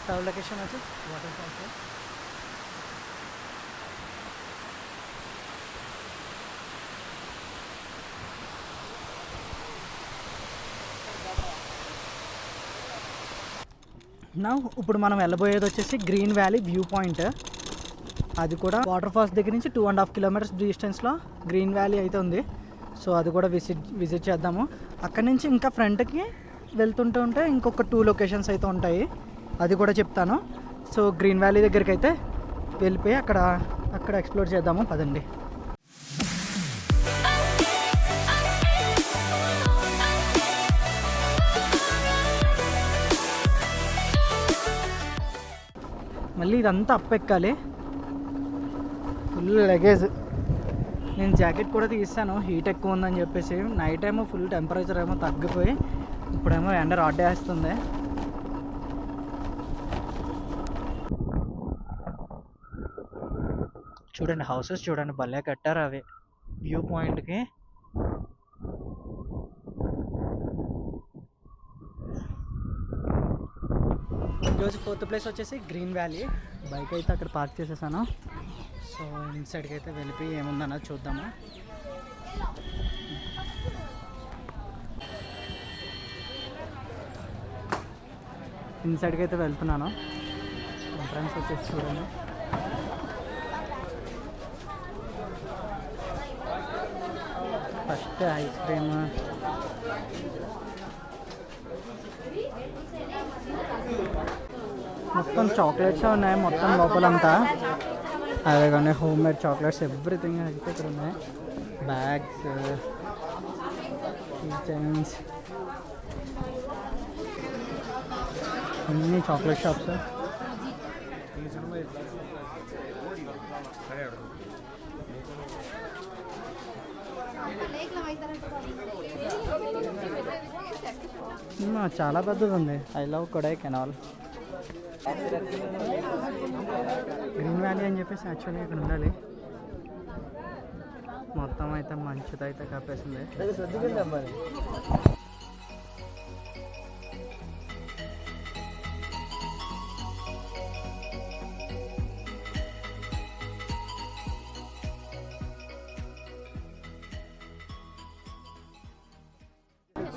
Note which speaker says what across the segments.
Speaker 1: Third location వచ్చి water falls. ఇప్పుడు మనం వెళ్ళబోయేది వచ్చేసి గ్రీన్ వ్యాలీ వ్యూ పాయింట్. అది కూడా వాటర్ ఫాల్స్ దగ్గర నుంచి 2.5 కిలోమీటర్స్ డిస్టెన్స్లో గ్రీన్ వ్యాలీ అయితే ఉంది. సో అది కూడా విజిట్ చేద్దాము. అక్కడి నుంచి ఇంకా ఫ్రంట్కి వెళ్తుంటే ఇంకొక 2 లొకేషన్స్ అయితే ఉంటాయి, అది కూడా చెప్తాను. సో గ్రీన్ వ్యాలీ దగ్గరికి అయితే వెళ్ళిపోయి అక్కడ ఎక్స్ప్లోర్ చేద్దాము, పదండి. మళ్ళీ ఇదంతా అప్ ఎక్కాలి, ఫుల్ లగేజ్. నేను జాకెట్ కూడా తీస్తాను, హీట్ ఎక్కువ ఉందని చెప్పేసి. నైట్ ఏమో ఫుల్ టెంపరేచర్ ఏమో తగ్గిపోయి ఇప్పుడేమో ఎండ రాడ్డేస్తుంది. చూడండి హౌసెస్ చూడండి, భలే కట్టారు అవి వ్యూ పాయింట్కి. ఈరోజు 4th ప్లేస్ వచ్చేసి గ్రీన్ వ్యాలీ. బైక్ అయితే అక్కడ పార్క్ చేసేసాను. సో ఇన్సైడ్కి అయితే వెళ్ళిపోయి ఏముందన్నది చూద్దాము. ఇన్సైడ్కి అయితే వెళ్తున్నాను. ఎంట్రన్స్ వచ్చేసి చూడండి. ఫస్ట్ ఐస్ క్రీమ్, మొత్తం చాక్లెట్స్ ఉన్నాయి మొత్తం లోపలంతా. అదే కానీ హోమ్ మేడ్ చాక్లెట్స్ ఎవ్రీథింగ్ అయితే ఇక్కడ ఉన్నాయి. బ్యాగ్స్, కిచెన్స్, అన్ని చాక్లెట్ షాప్స్. చాలా పెద్దది ఉంది. I love Kodaikanal. Green valley అని చెప్పేసి యాక్చువల్లీ ఇక్కడ ఉండాలి. మొత్తం అయితే మంచుతో అయితే కప్పేసింది.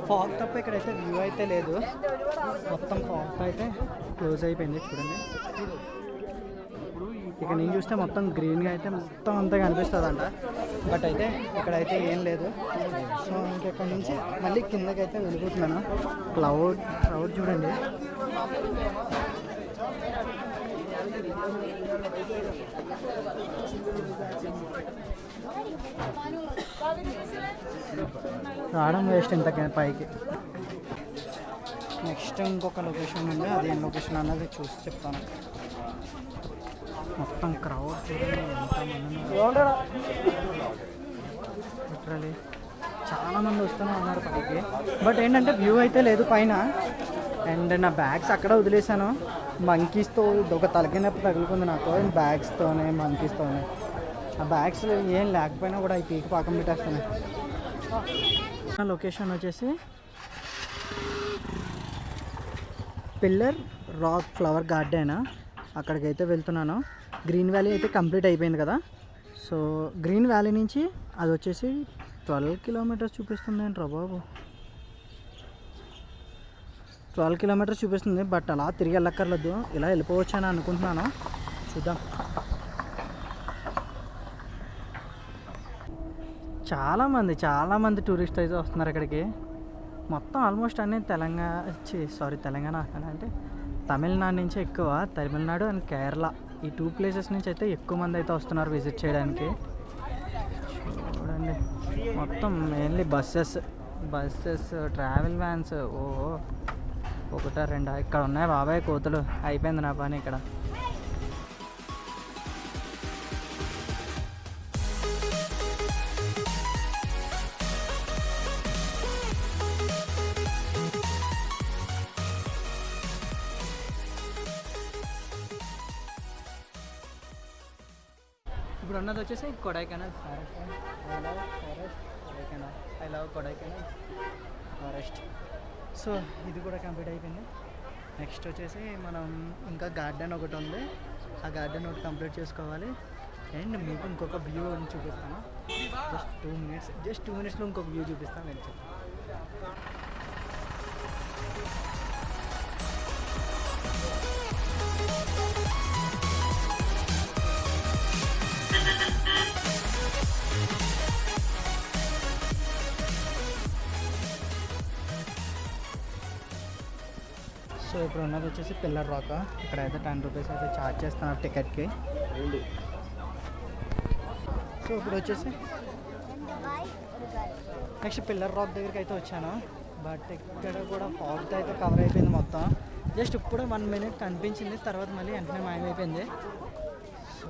Speaker 1: ఫాగ్ తప్ప ఇక్కడైతే వ్యూ అయితే లేదు, మొత్తం ఫాగ్ అయితే క్లోజ్ అయిపోయింది. చూడండి ఇక్కడ నేను చూస్తే మొత్తం గ్రీన్గా అయితే మొత్తం అంతా కనిపిస్తుంది అంట, బట్ అయితే ఇక్కడైతే ఏం లేదు. సో ఇంకెక్కడి నుంచి మళ్ళీ కిందకైతే వెళ్ళిపోతున్నాను. క్లౌడ్ చూడండి. రావడం వేస్ట్ ఇంత పైకి. నెక్స్ట్ ఇంకొక లొకేషన్ ఉంది, అది ఏం లొకేషన్ అన్నది చూసి చెప్తాను. మొత్తం క్రౌడ్ చూడండి ఎంతమంది లిటరలీ చాలామంది వస్తూనే ఉన్నారు పైకి. బట్ ఏంటంటే వ్యూ అయితే లేదు పైన. అండ్ నా బ్యాగ్స్ అక్కడ వదిలేసాను. మంకీస్తో ఒక తలకి నొప్పి తగులుకుంది నాకు, బ్యాగ్స్తోనే మంకీస్తోనే. ఆ బ్యాగ్స్ ఏం లేకపోయినా కూడా ఈ పీకి పాకం పెట్టేస్తున్నాయి. లొకేషన్ వచ్చేసి పిల్లర్ రాక్ ఫ్లవర్ గార్డెన్, అక్కడికైతే వెళ్తున్నాను. గ్రీన్ వ్యాలీ అయితే కంప్లీట్ అయిపోయింది కదా. సో గ్రీన్ వ్యాలీ నుంచి అది వచ్చేసి 12 కిలోమీటర్స్ చూపిస్తుంది ఏంట్రా బాబు, 12 కిలోమీటర్స్ చూపిస్తుంది. బట్ అలా తిరిగి వెళ్ళక్కర్లేదు, ఇలా వెళ్ళిపోవచ్చు అని అనుకుంటున్నాను. చూద్దాం. చాలామంది టూరిస్ట్ అయితే వస్తున్నారు ఇక్కడికి. మొత్తం ఆల్మోస్ట్ అన్నీ తెలంగాణ అంటే తమిళనాడు నుంచే ఎక్కువ. తమిళనాడు అండ్ కేరళ ఈ 2 ప్లేసెస్ నుంచి అయితే ఎక్కువ మంది అయితే వస్తున్నారు విజిట్ చేయడానికి. చూడండి మొత్తం మెయిన్లీ బస్సెస్, ట్రావెల్ వ్యాన్స్. ఒకటా రెండా ఇక్కడ ఉన్నాయి బాబాయ్ కోతులు. అయిపోయింది నా పని ఇక్కడ. ఇప్పుడు ఉన్నది వచ్చేసి Kodaikanal forest. I love Kodaikanal forest. So ఇది కూడా కంప్లీట్ అయిపోయింది. నెక్స్ట్ వచ్చేసి మనం ఇంకా గార్డెన్ ఒకటి ఉంది, ఆ గార్డెన్ ఒకటి కంప్లీట్ చేసుకోవాలి. అండ్ మీకు ఇంకొక వ్యూ చూపిస్తాను. జస్ట్ 2 మినిట్స్లో ఇంకొక వ్యూ చూపిస్తాను. నేను సో ఇప్పుడు ఉన్నది వచ్చేసి పిల్లర్ రాక్. ఇక్కడ అయితే 10 రూపీస్ అయితే ఛార్జ్ చేస్తున్నారు టికెట్కి. సో ఇప్పుడు వచ్చేసి నెక్స్ట్ పిల్లర్ రాక్ దగ్గరికి అయితే వచ్చాను. బట్ ఇక్కడ కూడా ఫాగ్తో అయితే కవర్ అయిపోయింది మొత్తం. జస్ట్ ఇప్పుడు 1 మినిట్ కనిపించింది, తర్వాత మళ్ళీ వెంటనే మాయమైపోయింది. సో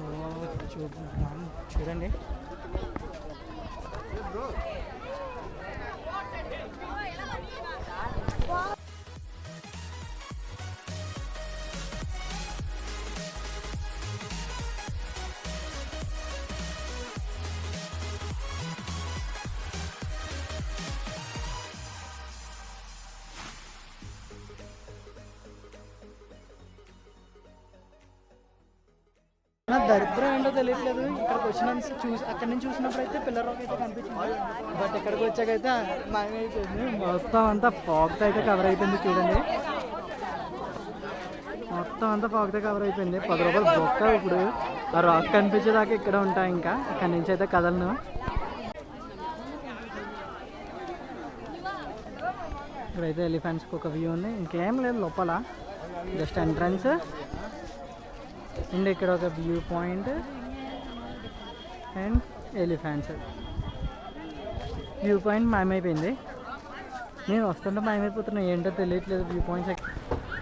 Speaker 1: చూడండి. నా దరిద్రం ఏంటో తెలియట్లేదు. ఇక్కడికి వచ్చిన అక్కడి నుంచి చూసినప్పుడు అయితే పిల్లర్ రాక్ అయితే కనిపించింది, బట్ ఇక్కడికి వచ్చాకైతే మాయమైపోయింది. మొత్తం అంతా ఫాగ్తో అయితే కవర్ అయిపోయింది. చూడండి, మొత్తం అంతా ఫాగ్తో కవర్ అయిపోయింది. 10 రూపాయలు బొక్క. ఇప్పుడు ఆ రాక్ కనిపించేదాకా ఇక్కడ ఉంటాయి, ఇంకా ఇక్కడి నుంచి అయితే కదలను. ఇప్పుడైతే ఎలిఫెంట్స్కి ఒక వ్యూ ఉంది, ఇంకేం లేదు లోపల, జస్ట్ ఎంట్రన్స్. అండ్ ఇక్కడ ఒక viewpoint and elephants. Viewpoint మాయమైపోయింది. నేను వస్తుంటే మాయమైపోతున్నా, ఏంటో తెలియట్లేదు. వ్యూ పాయింట్స్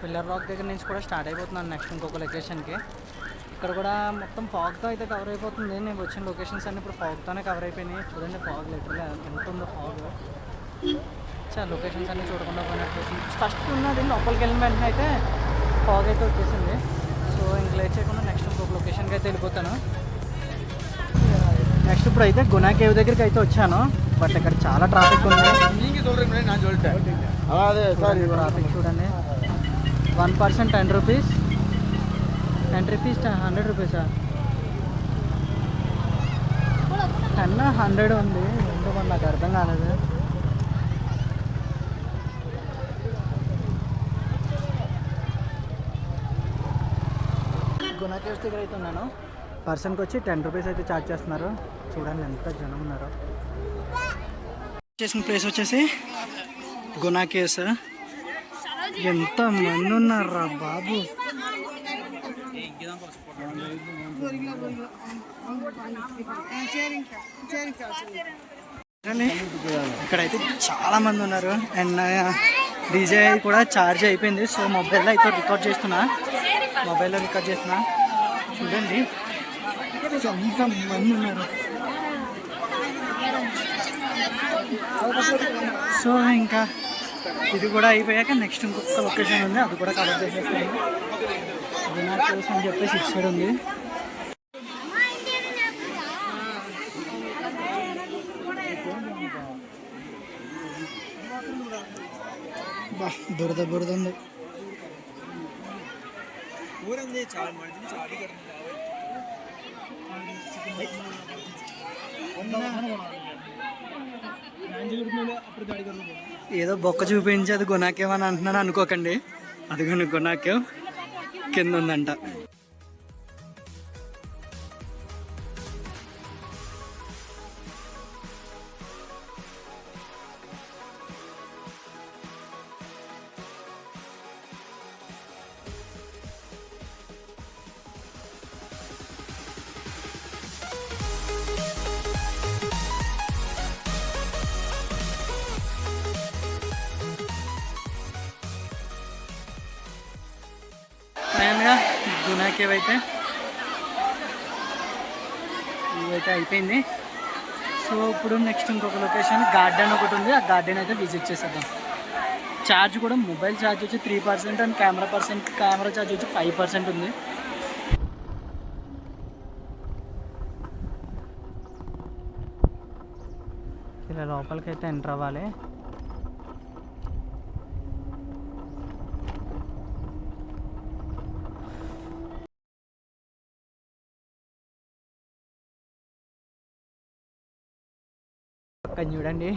Speaker 1: పిల్లర్ రాక్ దగ్గర నుంచి కూడా స్టార్ట్ అయిపోతున్నాను నెక్స్ట్ ఇంకొక లొకేషన్కి. ఇక్కడ కూడా మొత్తం ఫాగ్తో అయితే కవర్ అయిపోతుంది. నేను వచ్చిన లొకేషన్స్ అన్నీ ఇప్పుడు ఫాగ్తోనే కవర్ అయిపోయినాయి. చూడండి ఫాగ్ లిటరల్గా ఎంత ఉందో ఫాగ్. చాలా లొకేషన్స్ అన్నీ చూడకుండా పోయినట్టు. ఫస్ట్ ఉన్నది లోపలికి వెళ్ళిన వెంటనే అయితే ఫాగ్ అయితే వచ్చేసింది. సో ఇంక లేట్ చేయకుండా నెక్స్ట్ ఇంకొక లొకేషన్కి అయితే వెళ్ళిపోతాను. నెక్స్ట్ ఇప్పుడు అయితే గునా కేవ్ దగ్గరికి అయితే వచ్చాను, బట్ ఇక్కడ చాలా ట్రాఫిక్ ఉంది. ట్రాఫిక్ చూడండి. 1 పర్సన్ 10 రూపీస్, ఎంట్రీ ఫీజ్ 100 రూపీసా? 10 100 ఉంది, ఏంటో మరి నాకు అర్థం కాలేదు. గునా కేవ్స్ దగ్గర అయితే ఉన్నాను. పర్సన్కి వచ్చి 10 రూపీస్ అయితే ఛార్జ్ చేస్తున్నారు. చూడండి ఎంత జనం ఉన్నారు. చేసిన ప్లేస్ వచ్చేసి గునా కేవ్స్. ఎంత మంది ఉన్నారా బాబు. ఇక్కడైతే చాలా మంది ఉన్నారు. అండ్ డీజే కూడా ఛార్జ్ అయిపోయింది. సో మొబైల్లో అయితే రికార్డ్ చేస్తున్నా. చూడండి ఎంత మంది ఉన్నారు. సో ఇంకా ఇది కూడా అయిపోయాక నెక్స్ట్ ఇంకొక లొకేషన్ ఉంది, అది కూడా కవర్ చేసేస్తాను. గునా కేవ్స్ అని చెప్పేసి ఇటు సైడ్ ఉంది. బా బురద ఉంది. ఏదో బొక్క చూపించి అది గునా కేవ్ అని అంటున్నాను అనుకోకండి. అది గునా కేవ్ కింద ఉందంట. ఫైనల్గా గునా కేవ్ అయితే ఇవైతే అయిపోయింది. సో ఇప్పుడు నెక్స్ట్ ఇంకొక లొకేషన్ గార్డెన్ ఒకటి ఉంది, ఆ గార్డెన్ అయితే విజిట్ చేసేద్దాం. ఛార్జ్ కూడా మొబైల్ ఛార్జ్ వచ్చి 3% అండ్ కెమెరా ఛార్జ్ వచ్చి 5% ఉంది. ఇలా లోపలికి అయితే ఎంటర్ అవ్వాలి. పక్కన చూడండి,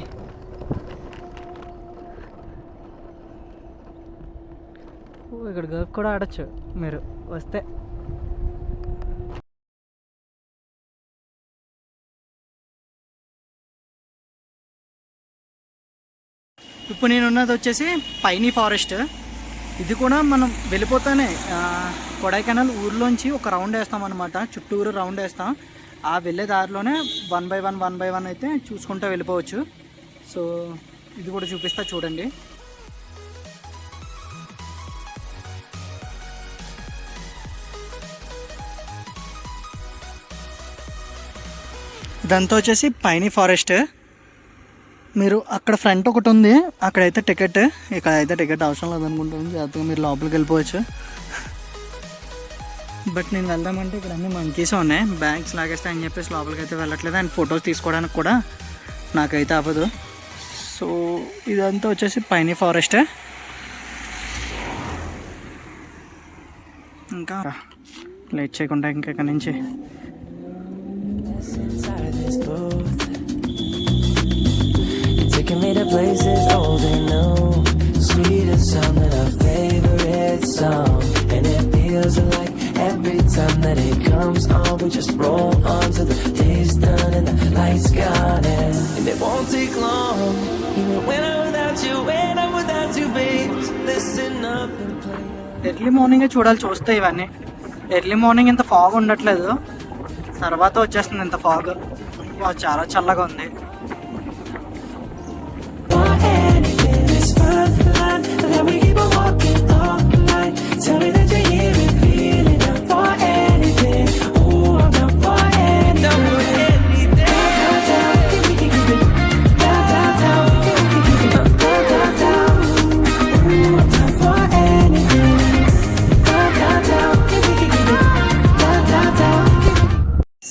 Speaker 1: ఇక్కడ గర్క్ కూడా ఆడచ్చు మీరు వస్తే. ఇప్పుడు నేను ఉన్నది వచ్చేసి పైనీ ఫారెస్ట్. ఇది కూడా మనం వెళ్ళిపోతానే కొడైకెనాల్ ఊర్లోంచి ఒక రౌండ్ వేస్తాం అనమాట, చుట్టూరు రౌండ్ వేస్తాం. ఆ వెళ్ళే దారిలోనే 1 by 1 అయితే చూసుకుంటూ వెళ్ళిపోవచ్చు. సో ఇది కూడా చూపిస్తా చూడండి. ఇదంతా వచ్చేసి పైనీ ఫారెస్ట్. మీరు అక్కడ ఫ్రంట్ ఒకటి ఉంది, అక్కడైతే టికెట్, ఇక్కడైతే టికెట్ అవసరం లేదనుకుంటాను. జాగ్రత్తగా మీరు లోపలికి వెళ్ళిపోవచ్చు. బట్ నేను వెళ్దామంటే ఇక్కడ అన్ని మంకీస్ ఉన్నాయి, బ్యాగ్స్ లాగేస్తా అని చెప్పేసి లోపలికి అయితే వెళ్ళట్లేదు. అండ్ ఫొటోస్ తీసుకోవడానికి కూడా నాకైతే అవ్వదు. సో ఇదంతా వచ్చేసి పైనీ ఫారెస్ట్. ఇంకా లేట్ చేయకుండా ఇంకా ఇక్కడ నుంచి taking me to places old and new, sweetest song than our favorite song, and it feels like every time that it comes on we just roll on till the day's done and the lights gone in, and it won't take long, even when I'm without you babe, listen up and play. Early మార్నింగే చూడాలి చూస్తే ఇవన్నీ. Early morning ఇంత fog ఉండట్లేదు, తర్వాత వచ్చేస్తుంది ఇంత fog. చాలా చల్లగా ఉంది.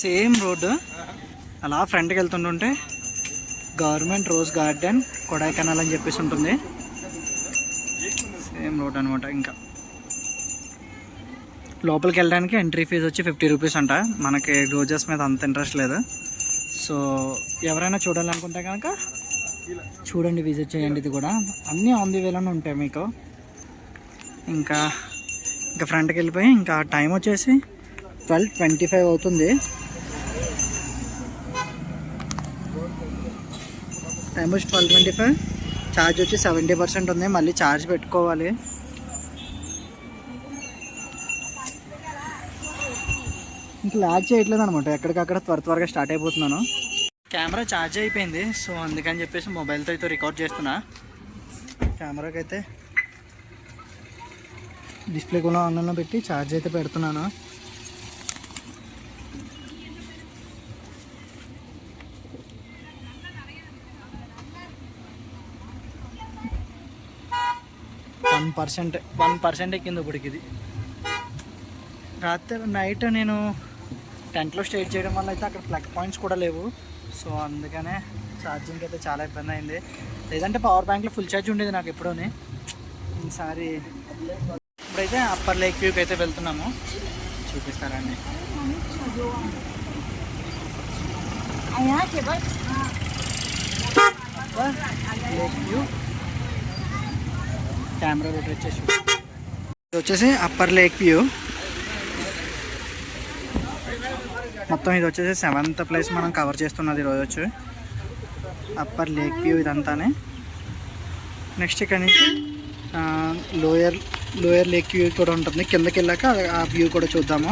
Speaker 1: సేమ్ రోడ్డు అలా ఫ్రంట్కి వెళ్తుంటుంటే గవర్నమెంట్ రోజ్ గార్డెన్ కొడైకెనాల్ అని చెప్పేసి ఉంటుంది. సేమ్ రోడ్ అనమాట. ఇంకా లోపలికి వెళ్ళడానికి ఎంట్రీ ఫీజు వచ్చి 50 రూపీస్ అంట. మనకి రోజెస్ మీద అంత ఇంట్రెస్ట్ లేదు. సో ఎవరైనా చూడాలనుకుంటే కనుక చూడండి, విజిట్ చేయండి. ఇది కూడా అన్నీ ఆన్ ది వేలోనే ఉంటాయి మీకు. ఇంకా ఫ్రంట్కి వెళ్ళిపోయి ఇంకా టైం వచ్చేసి 12:25 అవుతుంది. టైం వచ్చి 12:25. ఛార్జ్ వచ్చి 70% ఉంది, మళ్ళీ ఛార్జ్ పెట్టుకోవాలి. ఇంకా ల్యాగ్ చేయట్లేదు అనమాట, ఎక్కడికక్కడ త్వరగా స్టార్ట్ అయిపోతున్నాను. కెమెరా ఛార్జ్ అయిపోయింది, సో అందుకని చెప్పేసి మొబైల్తో అయితే రికార్డ్ చేస్తున్నా. కెమెరాకి అయితే డిస్ప్లే కూడా ఆన్లైన్లో పెట్టి ఛార్జ్ అయితే పెడుతున్నాను. వన్ పర్సెంట్ ఎక్కింది ఇప్పటికి. ఇది రాత్రి నైట్ నేను టెంట్లో స్టే చేయడం వల్ల అయితే అక్కడ ప్లగ్ పాయింట్స్ కూడా లేవు. సో అందుకనే ఛార్జింగ్ అయితే చాలా ఇబ్బంది అయింది. లేదంటే పవర్ బ్యాంక్లో ఫుల్ ఛార్జ్ ఉండేది నాకు ఎప్పుడూనే. ఈసారి ఇప్పుడైతే అప్పర్ లేక్ వ్యూకి అయితే వెళ్తున్నాము, చూపిస్తారండి. లేక్ వ్యూ కెమెరా రొటేట్ చేసి ఇది వచ్చేసి అప్పర్ లేక్ వ్యూ. మొత్తం ఇది వచ్చేసి 7th ప్లేస్ మనం కవర్ చేస్తున్నది ఈరోజు వచ్చి అప్పర్ లేక్ వ్యూ ఇదంతానే. నెక్స్ట్ ఇక్కడ నుంచి లోయర్ లేక్ వ్యూ కూడా ఉంటుంది. కిందకి వెళ్ళాక ఆ వ్యూ కూడా చూద్దాము.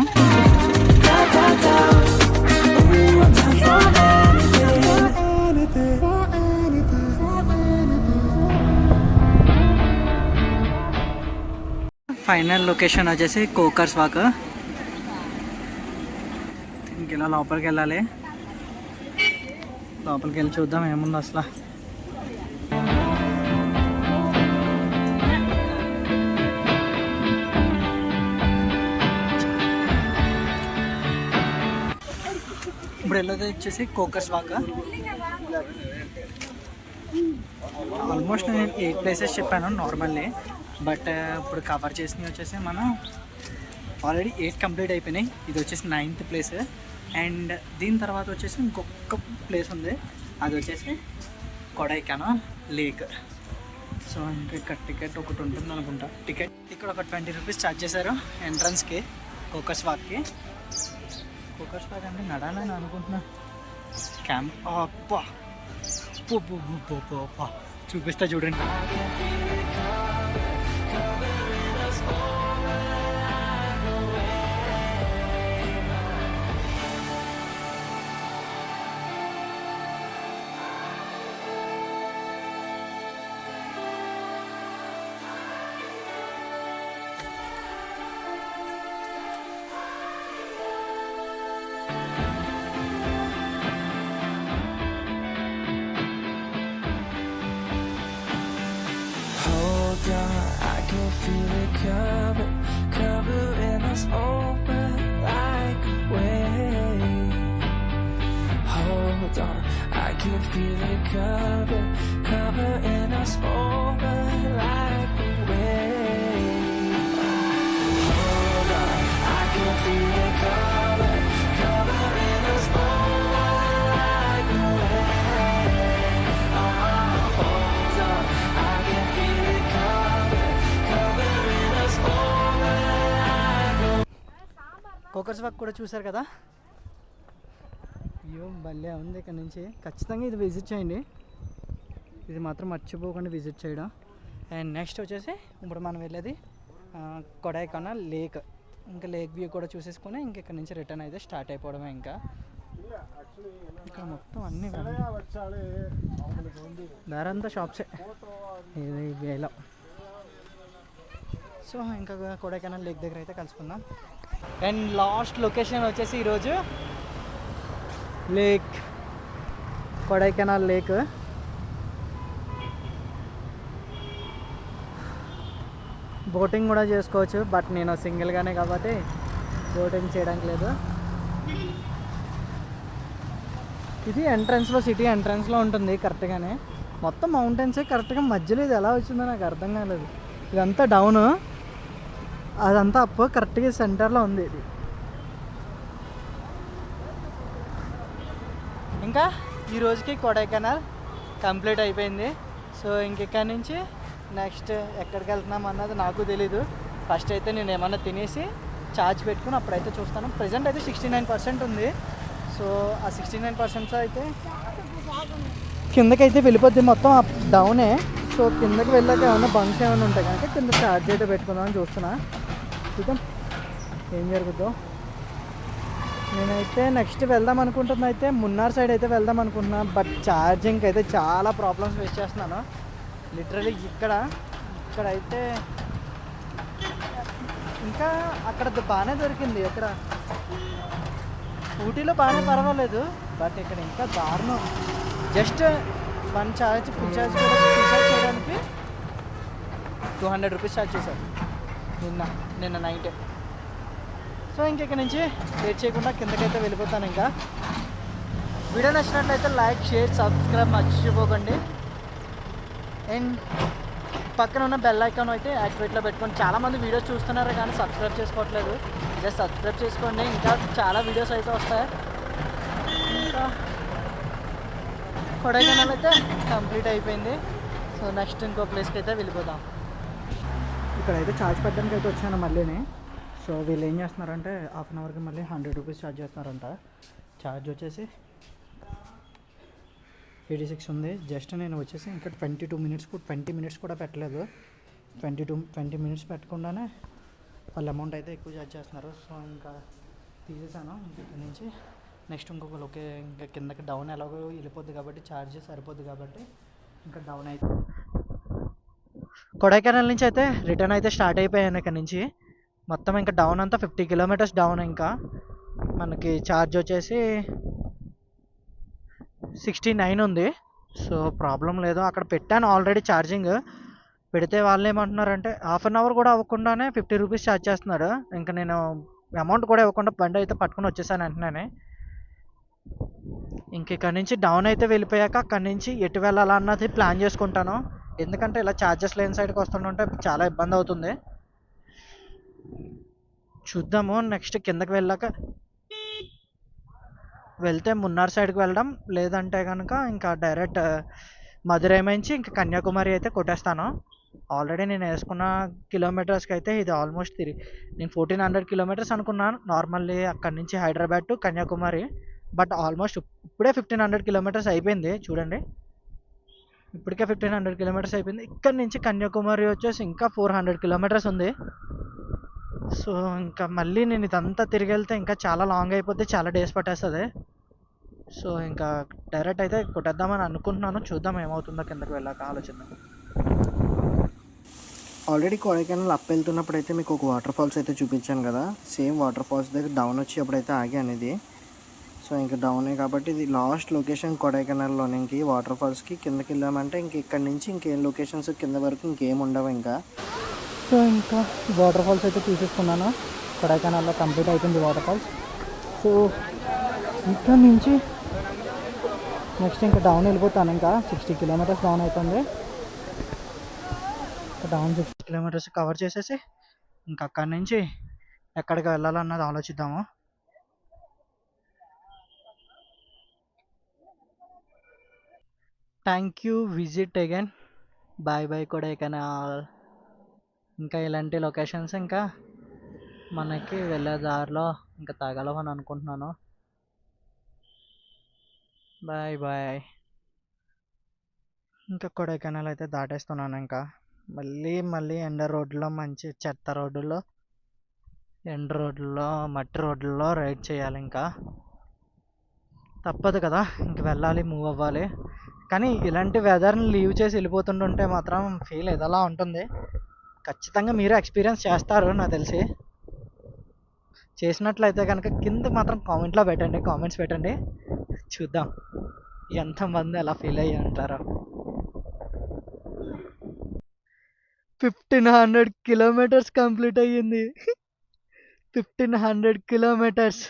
Speaker 1: ఫైనల్ లొకేషన్ వచ్చేసి కోకర్స్ వాక్. ఇంకెలా లోపలికి వెళ్ళాలి, లోపలికి వెళ్ళి చూద్దాం ఏముందో అసలు. ఇప్పుడు వెళ్ళేది వచ్చేసి కోకర్స్ వాక్. ఆల్మోస్ట్ నేను 8 ప్లేసెస్ చెప్పాను నార్మల్లీ, బట్ ఇప్పుడు కవర్ చేసినవి వచ్చేసి మనం ఆల్రెడీ 8 కంప్లీట్ అయిపోయినాయి. ఇది వచ్చేసి 9th ప్లేస్. అండ్ దీని తర్వాత వచ్చేసి ఇంకొక ప్లేస్ ఉంది, అది వచ్చేసి కొడైకెనాల్ లేక్. సో ఇంకా ఇక్కడ టికెట్ ఒకటి ఉంటుంది అనుకుంటా. టికెట్ ఇక్కడ ఒక 20 రూపీస్ ఛార్జ్ చేశారు ఎంట్రన్స్కి, కోకస్ వాక్కి. కోకస్ వాక్ అంటే నడాలని అనుకుంటున్నా. క్యాంప్ అప్పా చూపిస్తా చూడండి.
Speaker 2: I can feel it covering us over like a wave. Hold on, I can feel it covering us over like a wave. Hold on, I can feel it covering us over like a wave. Hold on, I can feel it covering us over like a wave.
Speaker 1: Coccus walk కూడా చూసారు కదా. అయ్యో భలే ఉంది. ఇక్కడ నుంచి ఖచ్చితంగా ఇది విజిట్ చేయండి. ఇది మాత్రం మర్చిపోకుండా విజిట్ చేయడం. అండ్ నెక్స్ట్ వచ్చేసి ఇప్పుడు మనం వెళ్ళేది కొడైకెనాల్ లేక్. ఇంకా లేక్ వ్యూ కూడా చూసేసుకొని ఇంక ఇక్కడ నుంచి రిటర్న్ అయితే స్టార్ట్ అయిపోవడమే. ఇంకా ఇక్కడ మొత్తం అన్నీ దారంతా షాప్సే ఇది వేల. సో ఇంకా కొడైకెనాల్ లేక్ దగ్గర అయితే కలుసుకుందాం. అండ్ లాస్ట్ లొకేషన్ వచ్చేసి ఈరోజు లేక్, కొడైకెనాల్ లేక్. బోటింగ్ కూడా చేసుకోవచ్చు, బట్ నేను సింగిల్గానే కాబట్టి బోటింగ్ చేయడానికి లేదు. ఇది ఎంట్రన్స్లో, సిటీ ఎంట్రన్స్లో ఉంటుంది కరెక్ట్గానే. మొత్తం మౌంటైన్సే కరెక్ట్గా మధ్యలో ఇది ఎలా వచ్చిందో నాకు అర్థం కాలేదు. ఇదంతా డౌన్, అదంతా అప్, కరెక్ట్గా సెంటర్లో ఉంది ఇది. ఇంకా ఈ రోజుకి కొడైకెనాల్ కంప్లీట్ అయిపోయింది. సో ఇంకెక్కడి నుంచి నెక్స్ట్ ఎక్కడికి వెళ్తున్నాం అన్నది నాకు తెలీదు. ఫస్ట్ అయితే నేను ఏమన్నా తినేసి ఛార్జ్ పెట్టుకుని అప్పుడైతే చూస్తాను. ప్రజెంట్ అయితే 69% ఉంది. సో ఆ 69% అయితే కిందకైతే వెళ్ళిపోద్ది, మొత్తం అప్ డౌనే. సో కిందకి వెళ్ళాక ఏమన్నా బంక్స్ ఏమైనా ఉంటాయి కనుక కింద ఛార్జ్ అయితే పెట్టుకుందామని చూస్తున్నా. చూద్దాం ఏం జరుగుద్దో. నేనైతే నెక్స్ట్ వెళ్దాం అనుకుంటున్నా, అయితే మున్నార్ సైడ్ అయితే వెళ్దాం అనుకుంటున్నా. బట్ ఛార్జింగ్కి అయితే చాలా ప్రాబ్లమ్స్ ఫేస్ చేస్తున్నాను. లిటరలీ ఇక్కడైతే ఇంకా అక్కడ బాగానే దొరికింది. అక్కడ ఊటీలో బాగానే పర్వాలేదు, బట్ ఇక్కడ ఇంకా దారుణం. Just one charge full charge చేయడానికి 200 రూపీస్ ఛార్జ్ చేశారు నిన్న నైట్. సో ఇంకెక్కడి నుంచి లేట్ చేయకుండా కిందకైతే వెళ్ళిపోతాను. ఇంకా వీడియో నచ్చినట్లయితే లైక్, షేర్, సబ్స్క్రైబ్ మర్చిపోకండి. అండ్ పక్కన ఉన్న బెల్ ఐకాన్ అయితే యాక్టివేట్లో పెట్టుకోండి. చాలామంది వీడియోస్ చూస్తున్నారు కానీ సబ్స్క్రైబ్ చేసుకోవట్లేదు. జస్ట్ సబ్స్క్రైబ్ చేసుకోండి, ఇంకా చాలా వీడియోస్ అయితే వస్తాయి. ఇంకా కొడైకెనాల్ అయితే కంప్లీట్ అయిపోయింది. సో నెక్స్ట్ ఇంకో ప్లేస్కి అయితే వెళ్ళిపోదాం. ఇక్కడైతే ఛార్జ్ పెట్టడానికి అయితే వచ్చాను మళ్ళీని. సో వీళ్ళు ఏం చేస్తున్నారంటే హాఫ్ అన్ అవర్కి మళ్ళీ 100 రూపీస్ ఛార్జ్ చేస్తున్నారంట. ఛార్జ్ వచ్చేసి 86 ఉంది. జస్ట్ నేను వచ్చేసి ఇంకా 20 మినిట్స్ కూడా పెట్టలేదు. 20 మినిట్స్ పెట్టకుండానే వాళ్ళ అమౌంట్ అయితే ఎక్కువ ఛార్జ్ చేస్తున్నారు. సో ఇంకా తీసేసాను. ఇక్కడ నుంచి నెక్స్ట్ ఇంకొక ఇంకా కిందకి డౌన్ ఎలాగో వెళ్ళిపోద్ది కాబట్టి ఛార్జ్ సరిపోద్ది కాబట్టి ఇంకా డౌన్ అయితే కొడైకెనాల్ నుంచి అయితే రిటర్న్ అయితే స్టార్ట్ అయిపోయాను. ఇక్కడ నుంచి మొత్తం ఇంకా డౌన్ అంతా 50 కిలోమీటర్స్ డౌన్. ఇంకా మనకి ఛార్జ్ వచ్చేసి 69 ఉంది. సో ప్రాబ్లం లేదు. అక్కడ పెట్టాను ఆల్రెడీ ఛార్జింగ్ పెడితే వాళ్ళు ఏమంటున్నారంటే హాఫ్ అన్ అవర్ కూడా అవ్వకుండానే 50 రూపీస్ ఛార్జ్ చేస్తున్నాడు. ఇంకా నేను అమౌంట్ కూడా ఇవ్వకుండా బండి అయితే పట్టుకుని వచ్చేసాను వెంటనే. ఇంక ఇక్కడ నుంచి డౌన్ అయితే వెళ్ళిపోయాక అక్కడి నుంచి ఎటు వెళ్ళాలన్నది ప్లాన్ చేసుకుంటాను. ఎందుకంటే ఇలా ఛార్జెస్ లేని సైడ్కి వస్తుంటే చాలా ఇబ్బంది అవుతుంది. చూద్దాము. నెక్స్ట్ కిందకి వెళ్ళాక వెళ్తే మున్నార్ సైడ్కి వెళ్ళడం, లేదంటే కనుక ఇంకా డైరెక్ట్ మధురై నుంచి ఇంకా కన్యాకుమారి అయితే కొట్టేస్తాను. ఆల్రెడీ నేను వేసుకున్న కిలోమీటర్స్కి అయితే ఇది ఆల్మోస్ట్ నేను 1400 కిలోమీటర్స్ అనుకున్నాను నార్మల్లీ అక్కడి నుంచి Hyderabad to Kanyakumari. But almost ఇప్పుడే 1500 కిలోమీటర్స్ అయిపోయింది చూడండి. ఇప్పటికే 1500 కిలోమీటర్స్ అయిపోయింది. ఇక్కడి నుంచి కన్యాకుమారి వచ్చేసి ఇంకా 400 కిలోమీటర్స్ ఉంది. సో ఇంకా మళ్ళీ నేను ఇదంతా తిరిగి వెళ్తే ఇంకా చాలా లాంగ్ అయిపోతే చాలా డేస్ పట్టేస్తుంది. సో ఇంకా డైరెక్ట్ అయితే కొట్టేద్దామని అనుకుంటున్నాను. చూద్దాం ఏమవుతుందో కిందకి వెళ్ళాక ఆలోచిద్దాం.
Speaker 3: ఆల్రెడీ కొడైకెనాల్ అప్ వెళ్తున్నప్పుడు అయితే మీకు ఒక వాటర్ ఫాల్స్ అయితే చూపించాను కదా, సేమ్ వాటర్ ఫాల్స్ దగ్గర డౌన్ వచ్చి అప్పుడైతే ఆగాను ఇది. సో ఇంకా డౌనే కాబట్టి ఇది లాస్ట్ లొకేషన్ కొడైకెనాల్లోనే. ఇంక వాటర్ ఫాల్స్కి కిందకి వెళ్ళామంటే ఇంక ఇక్కడ నుంచి ఇంకేం లొకేషన్స్ కింద వరకు ఇంకేం ఉండవు ఇంకా.
Speaker 1: సో ఇంకా వాటర్ ఫాల్స్ అయితే తీసేసుకున్నాను. కొడైకెనాల్లో కంప్లీట్ అయిపోయింది వాటర్ ఫాల్స్. సో ఇక్కడ నుంచి నెక్స్ట్ ఇంకా డౌన్ వెళ్ళిపోతాను. ఇంకా 60 కిలోమీటర్స్ డౌన్ అవుతుంది. డౌన్ 60 కిలోమీటర్స్ కవర్ చేసేసి ఇంకా అక్కడి నుంచి ఎక్కడికి వెళ్ళాలన్నది ఆలోచిద్దాము. Thank you, visit again, bye bye Kodaikanal. ఇంకా ఇలాంటి లొకేషన్స్ ఇంకా మనకి వెళ్ళే దారిలో ఇంకా తగలవని అనుకుంటున్నాను. Bye bye. ఇంకా కొడైకెనాల్ అయితే దాటేస్తున్నాను. ఇంకా మళ్ళీ ఎండ రోడ్లో, మంచి చెత్త రోడ్డులో, ఎండ రోడ్లలో, మట్టి రోడ్లలో రైడ్ చేయాలి. ఇంకా తప్పదు కదా, ఇంక వెళ్ళాలి, మూవ్ అవ్వాలి. కానీ ఇలాంటి వెదర్ని లీవ్ చేసి వెళ్ళిపోతుంటుంటే మాత్రం ఫీల్ ఏదోలా ఉంటుంది. ఖచ్చితంగా మీరు ఎక్స్పీరియన్స్ చేస్తారు నాకు తెలిసి. చేసినట్లయితే కనుక కింద మాత్రం కామెంట్స్ పెట్టండి. చూద్దాం ఎంతమంది అలా ఫీల్ అయ్యి అంటారో. 1500 కిలోమీటర్స్ కంప్లీట్ అయ్యింది. 1500 కిలోమీటర్స్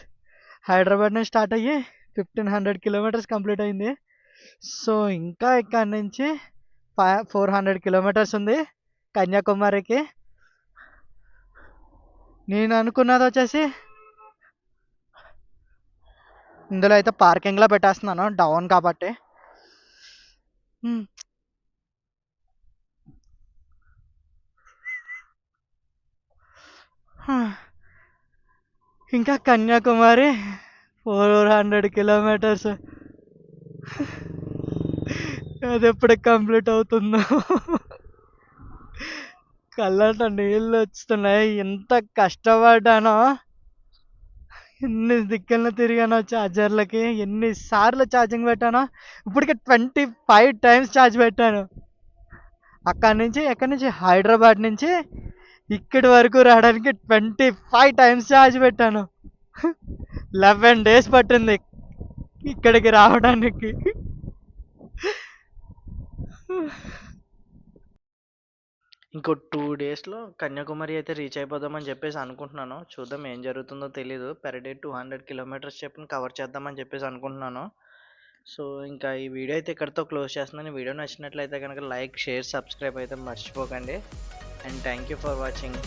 Speaker 1: హైదరాబాద్ నుంచి స్టార్ట్ అయ్యి 1500 కిలోమీటర్స్ కంప్లీట్ అయింది. సో ఇంకా ఇక్కడ నుంచి 400 కిలోమీటర్స్ ఉంది కన్యాకుమారికి. నేను అనుకున్నది వచ్చేసి ఇందులో అయితే పార్కింగ్లో పెట్టేస్తున్నాను డౌన్ కాబట్టి. ఇంకా కన్యాకుమారి 400 కిలోమీటర్స్. అది ఎప్పుడు కంప్లీట్ అవుతుందో. కళ్ళంట నీళ్ళు వస్తున్నాయి. ఎంత కష్టపడ్డానో, ఎన్ని దిక్కులను తిరిగానో ఛార్జర్లకి, ఎన్నిసార్లు ఛార్జింగ్ పెట్టానో. ఇప్పటికే 25 టైమ్స్ ఛార్జ్ పెట్టాను. ఎక్కడి నుంచి హైదరాబాద్ నుంచి ఇక్కడి వరకు రావడానికి 25 టైమ్స్ ఛార్జ్ పెట్టాను. 11 డేస్ పట్టింది ఇక్కడికి రావడానికి. ఇంకో 2 డేస్లో కన్యాకుమారి అయితే రీచ్ అయిపోదామని చెప్పేసి అనుకుంటున్నాను. చూద్దాం ఏం జరుగుతుందో తెలీదు. పెర్ డే 200 కిలోమీటర్స్ చెప్పిన కవర్ చేద్దామని చెప్పేసి అనుకుంటున్నాను. సో ఇంకా ఈ వీడియో అయితే ఇక్కడితో క్లోజ్ చేస్తున్నాను. ఈ వీడియో నచ్చినట్లయితే కనుక లైక్, షేర్, సబ్స్క్రైబ్ అయితే మర్చిపోకండి. And thank you for watching.